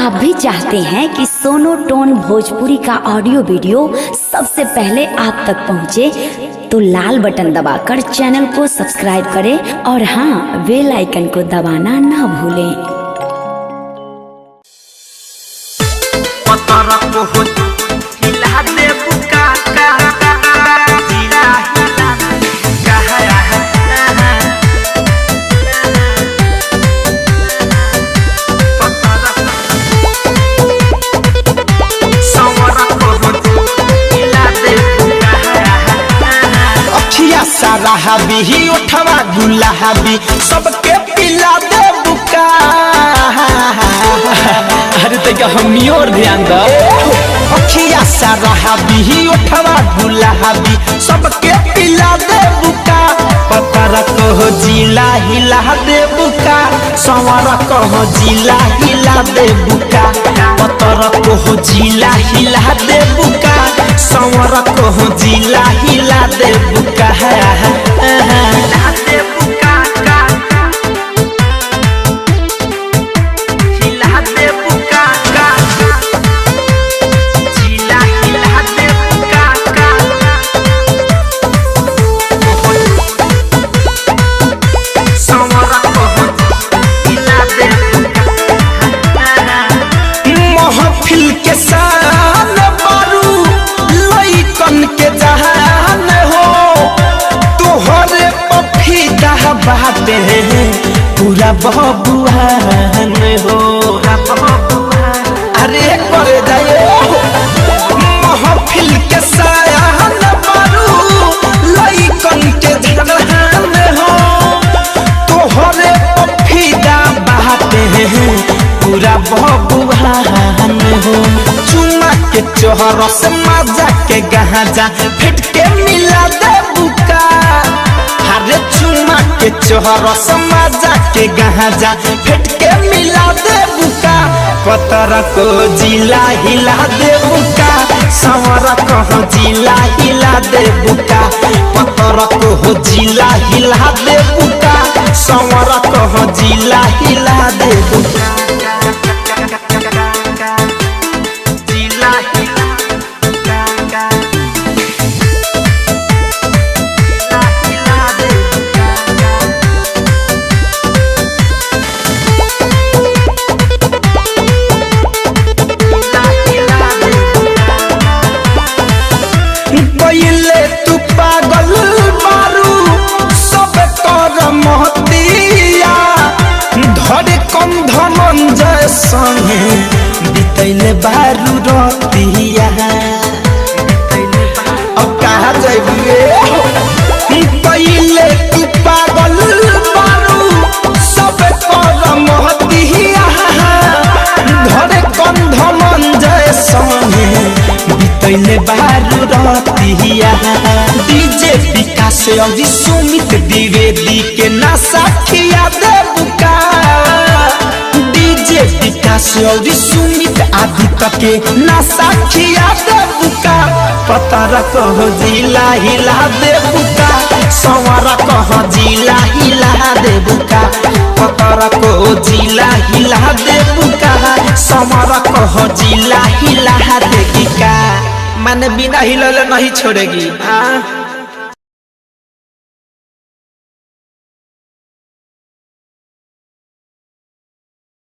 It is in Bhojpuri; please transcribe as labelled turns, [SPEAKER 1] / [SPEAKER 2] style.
[SPEAKER 1] आप भी चाहते हैं कि सोनो टोन भोजपुरी का ऑडियो वीडियो सबसे पहले आप तक पहुंचे, तो लाल बटन दबाकर चैनल को सब्सक्राइब करें और हाँ, बेल आइकन को दबाना ना भूलें।
[SPEAKER 2] साराबी ही उठवा गुलाबी सबके पिला दे बुका। अरे तैका हम और ध्यान दो। अखिया साराबी ही उठवा गुलाबी सबके पिला दे बुका। पतर कहो जिला हिला दे बुका, संवर कहो जिला हिला दे बुका। पतर कहो जिला हिला दे बुका, संवर कहो जिला हिला दे बुका। महफिल के शान बारू लइकन के जहान हो, तोहरे पफीदा बाटे पूरा बबुआन हो। अरे करे जाए महफिल के शान बारू लइकन के जहान हो, तोहरे पफीदा बाटे पूरा बबुआन हो। चुमा के चोहर से मजा के गहाजा फिट के मिला दे बुका। हरे चुमा के चोहर से मजा के गहाजा फिट के मिला दे बुका। पतर को जिला हिला दे बुका, संवर को जिला हिला दे बुका। पतर को जिला हिला दे बुका, संवर को जिला हिला दे बुका। तू पागल बारू सब कर महतिया, धरे कम धनंजय संगे बितैले बारू रतिया। अब कहा जाइए पहले तू पागल बारू सब कर महतिया, धरे कम धनंजय संगे बितैले बारू रतिया। डीजे विकास और सुमित द्विवेदी के नशा खिया दे बुका। डीजे विकास और सुमित आदित्य के नशा खिया दे बुका। पतर कहो जिला हिला दे बुका, संवर कहो जिला हिला दे बुका। पतर कहो जिला हिला दे बुका, संवर कहो जिला हिला दे बुका। मैंने बिना हिलले नहीं छोड़ेगी।